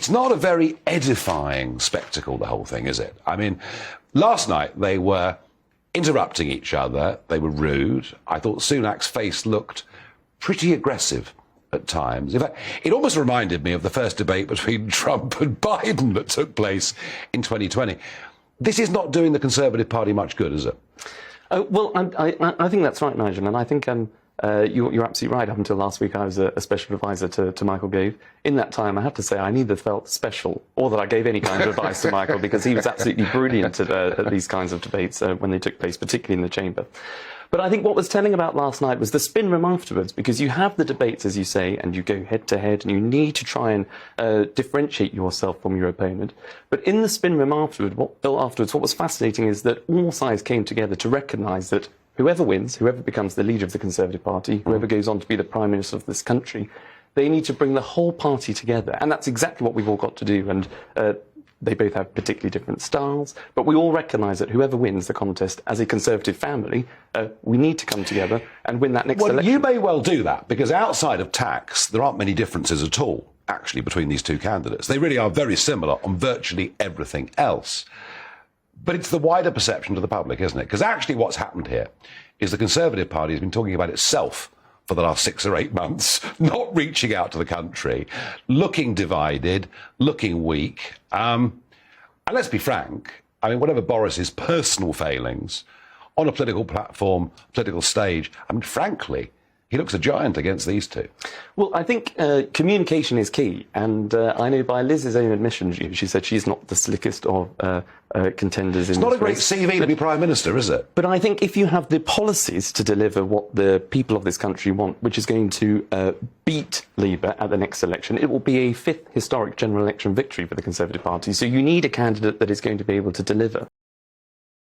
It's not a very edifying spectacle, the whole thing, is it? I mean, last night they were interrupting each other. They were rude. I thought Sunak's face looked pretty aggressive at times. In fact, it almost reminded me of the first debate between Trump and Biden that took place in 2020. This is not doing the Conservative Party much good, is it? Well, I think that's right, Nigel, and I think you're absolutely right. Up until last week, I was a special advisor to Michael Gove. In that time, I have to say, I neither felt special or that I gave any kind of advice to Michael, because he was absolutely brilliant at these kinds of debates when they took place, particularly in the chamber. But I think what was telling about last night was the spin room afterwards, because you have the debates, as you say, and you go head to head, and you need to try and differentiate yourself from your opponent. But in the spin room afterwards, what was fascinating is that all sides came together to recognise that whoever wins, whoever becomes the leader of the Conservative Party, whoever goes on to be the Prime Minister of this country, they need to bring the whole party together. And that's exactly what we've all got to do. And they both have particularly different styles, but we all recognise that whoever wins the contest as a Conservative family, we need to come together and win that next election. You may well do that, because outside of tax, there aren't many differences at all, actually, between these two candidates. They really are very similar on virtually everything else. But it's the wider perception to the public, isn't it? Because actually what's happened here is the Conservative Party has been talking about itself for the last 6 or 8 months, not reaching out to the country, looking divided, looking weak. And let's be frank, I mean, whatever Boris's personal failings on a political platform, political stage, I mean, frankly, he looks a giant against these two. Well, I think communication is key, and I know by Liz's own admission, she said she's not the slickest of contenders in this race. It's not a great CV to be Prime Minister, is it? But I think if you have the policies to deliver what the people of this country want, which is going to beat Labour at the next election, it will be a 5th historic general election victory for the Conservative Party. So you need a candidate that is going to be able to deliver.